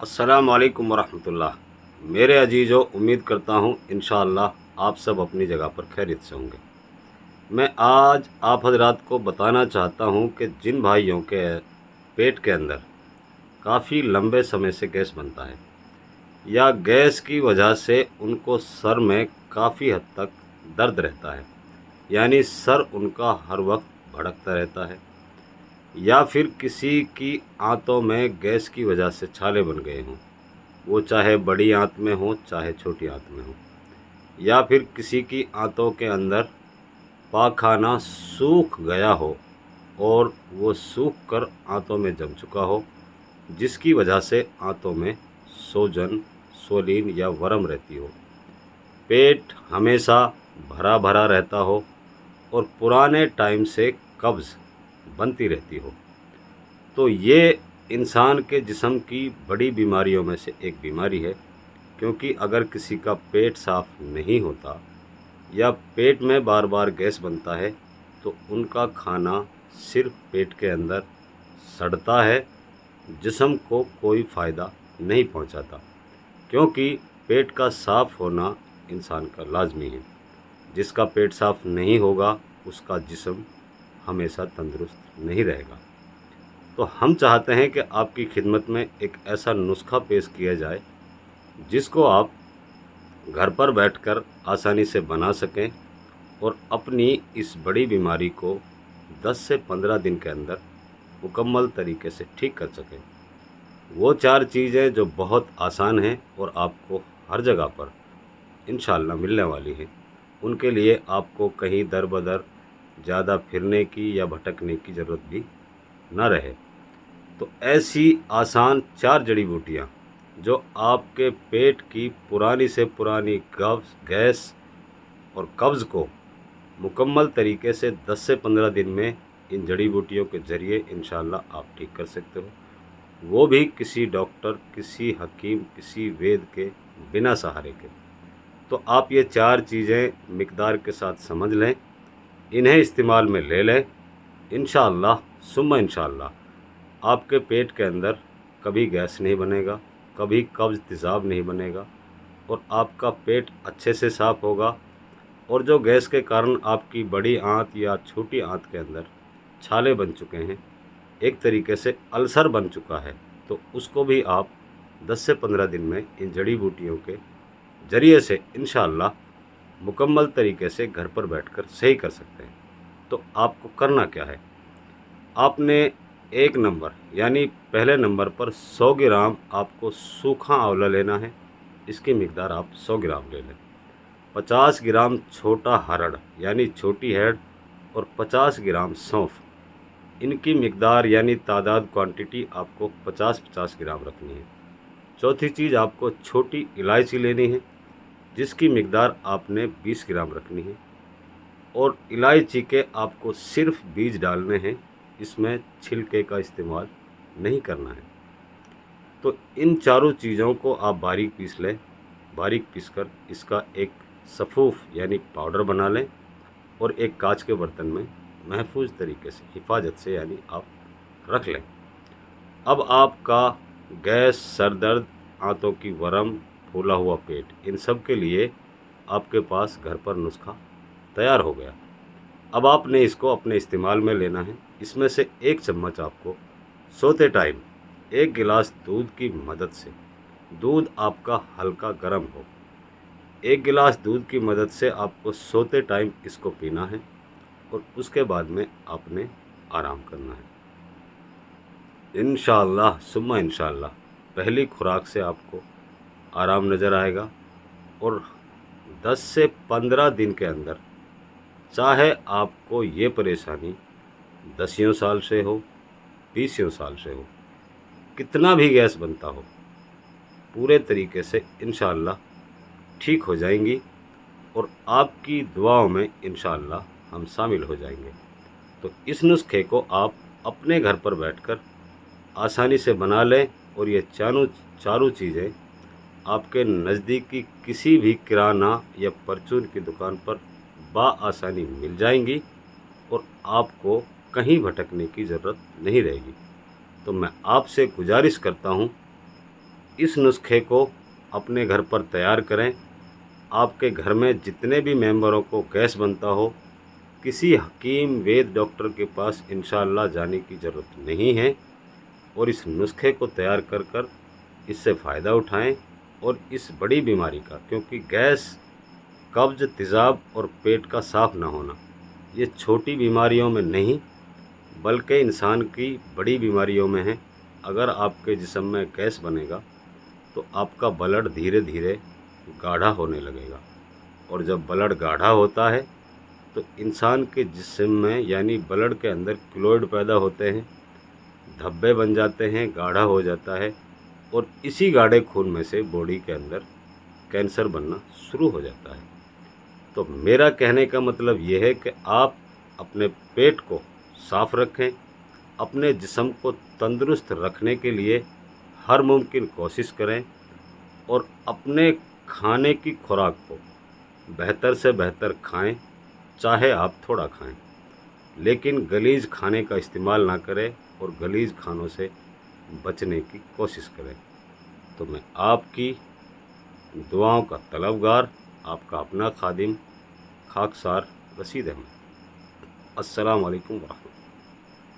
अस्सलाम वालेकुम वरहमतुल्लाह। मेरे अजीज़ों, उम्मीद करता हूँ इंशाअल्लाह आप सब अपनी जगह पर खैरियत से होंगे। मैं आज आप हजरात को बताना चाहता हूँ कि जिन भाइयों के पेट के अंदर काफ़ी लंबे समय से गैस बनता है या गैस की वजह से उनको सर में काफ़ी हद तक दर्द रहता है, यानी सर उनका हर वक्त भड़कता रहता है, या फिर किसी की आंतों में गैस की वजह से छाले बन गए हों, वो चाहे बड़ी आंत में हो चाहे छोटी आंत में हो, या फिर किसी की आंतों के अंदर पाखाना सूख गया हो और वो सूख कर आंतों में जम चुका हो, जिसकी वजह से आंतों में सोजन, सोलीन या वर्म रहती हो, पेट हमेशा भरा भरा रहता हो और पुराने टाइम से कब्ज़ बनती रहती हो, तो ये इंसान के जिस्म की बड़ी बीमारियों में से एक बीमारी है। क्योंकि अगर किसी का पेट साफ़ नहीं होता या पेट में बार बार गैस बनता है तो उनका खाना सिर्फ पेट के अंदर सड़ता है, जिस्म को कोई फ़ायदा नहीं पहुंचाता। क्योंकि पेट का साफ़ होना इंसान का लाजमी है। जिसका पेट साफ़ नहीं होगा उसका जिस्म हमेशा तंदुरुस्त नहीं रहेगा। तो हम चाहते हैं कि आपकी खिदमत में एक ऐसा नुस्खा पेश किया जाए जिसको आप घर पर बैठकर आसानी से बना सकें और अपनी इस बड़ी बीमारी को 10 से 15 दिन के अंदर मुकम्मल तरीके से ठीक कर सकें। वो 4 चीज़ें जो बहुत आसान हैं और आपको हर जगह पर इंशाअल्लाह मिलने वाली हैं, उनके लिए आपको कहीं दर बदर ज़्यादा फिरने की या भटकने की ज़रूरत भी ना रहे। तो ऐसी आसान 4 जड़ी बूटियाँ जो आपके पेट की पुरानी से पुरानी गैस और कब्ज़ को मुकम्मल तरीके से 10 से 15 दिन में इन जड़ी बूटियों के ज़रिए इंशाअल्लाह आप ठीक कर सकते हो, वो भी किसी डॉक्टर, किसी हकीम, किसी वैद्य के बिना सहारे के। तो आप ये 4 चीज़ें मिक़दार के साथ समझ लें, इन्हें इस्तेमाल में ले लें। इंशाअल्लाह सुम्मा इंशाअल्लाह आपके पेट के अंदर कभी गैस नहीं बनेगा, कभी कब्ज़ तेज़ाब नहीं बनेगा और आपका पेट अच्छे से साफ़ होगा। और जो गैस के कारण आपकी बड़ी आंत या छोटी आंत के अंदर छाले बन चुके हैं, एक तरीके से अल्सर बन चुका है, तो उसको भी आप 10 से 15 दिन में इन जड़ी बूटियों के ज़रिए से इंशाअल्लाह मुकम्मल तरीके से घर पर बैठकर सही कर सकते हैं। तो आपको करना क्या है, आपने 1 नंबर यानी पहले नंबर पर 100 ग्राम आपको सूखा आंवला लेना है। इसकी मिक़दार आप 100 ग्राम ले लें। 50 ग्राम छोटा हरड़ यानी छोटी हैड और 50 ग्राम सौंफ, इनकी मिक़दार यानी तादाद क्वांटिटी आपको 50-50 ग्राम रखनी है। चौथी चीज़, आपको छोटी इलायची लेनी है जिसकी मिक़दार आपने 20 ग्राम रखनी है और इलायची के आपको सिर्फ बीज डालने हैं, इसमें छिलके का इस्तेमाल नहीं करना है। तो इन चारों चीज़ों को आप बारीक पीस लें। बारीक पीसकर इसका एक सफ़ूफ यानी पाउडर बना लें और एक कांच के बर्तन में महफूज तरीके से, हिफाजत से यानी आप रख लें। अब आपका गैस, सर दर्द, आंतों की वर्म, फूला हुआ पेट, इन सब के लिए आपके पास घर पर नुस्खा तैयार हो गया। अब आपने इसको अपने इस्तेमाल में लेना है। इसमें से 1 चम्मच आपको सोते टाइम 1 गिलास दूध की मदद से, दूध आपका हल्का गर्म हो, 1 गिलास दूध की मदद से आपको सोते टाइम इसको पीना है और उसके बाद में आपने आराम करना है। इंशाअल्लाह सुम्मा इंशाअल्लाह पहली खुराक से आपको आराम नज़र आएगा और 10 से 15 दिन के अंदर, चाहे आपको ये परेशानी 10 साल से हो, 20 साल से हो, कितना भी गैस बनता हो, पूरे तरीके से इंशाअल्लाह ठीक हो जाएंगी और आपकी दुआओं में इंशाअल्लाह हम शामिल हो जाएंगे। तो इस नुस्खे को आप अपने घर पर बैठकर आसानी से बना लें और ये चारों चीज़ें आपके नज़दीकी किसी भी किराना या परचून की दुकान पर आसानी मिल जाएंगी और आपको कहीं भटकने की ज़रूरत नहीं रहेगी। तो मैं आपसे गुजारिश करता हूँ इस नुस्खे को अपने घर पर तैयार करें। आपके घर में जितने भी मेंबरों को गैस बनता हो, किसी हकीम वैद्य डॉक्टर के पास इंशाअल्लाह जाने की ज़रूरत नहीं है और इस नुस्खे को तैयार कर इससे फ़ायदा उठाएं और इस बड़ी बीमारी का, क्योंकि गैस, कब्ज़, तेज़ाब और पेट का साफ़ ना होना ये छोटी बीमारियों में नहीं बल्कि इंसान की बड़ी बीमारियों में है। अगर आपके जिस्म में गैस बनेगा तो आपका ब्लड धीरे धीरे गाढ़ा होने लगेगा और जब ब्लड गाढ़ा होता है तो इंसान के जिस्म में यानी ब्लड के अंदर क्लोइड पैदा होते हैं, धब्बे बन जाते हैं, गाढ़ा हो जाता है और इसी गाढ़े खून में से बॉडी के अंदर कैंसर बनना शुरू हो जाता है। तो मेरा कहने का मतलब ये है कि आप अपने पेट को साफ़ रखें, अपने जिस्म को तंदुरुस्त रखने के लिए हर मुमकिन कोशिश करें और अपने खाने की खुराक को बेहतर से बेहतर खाएं। चाहे आप थोड़ा खाएं, लेकिन गलीज खाने का इस्तेमाल ना करें और गलीज खानों से बचने की कोशिश करें। तो मैं आपकी दुआओं का तलबगार, आपका अपना खादिम खाकसार रशीद अहमद। अस्सलाम वालेकुम वरहमतुल्लाह।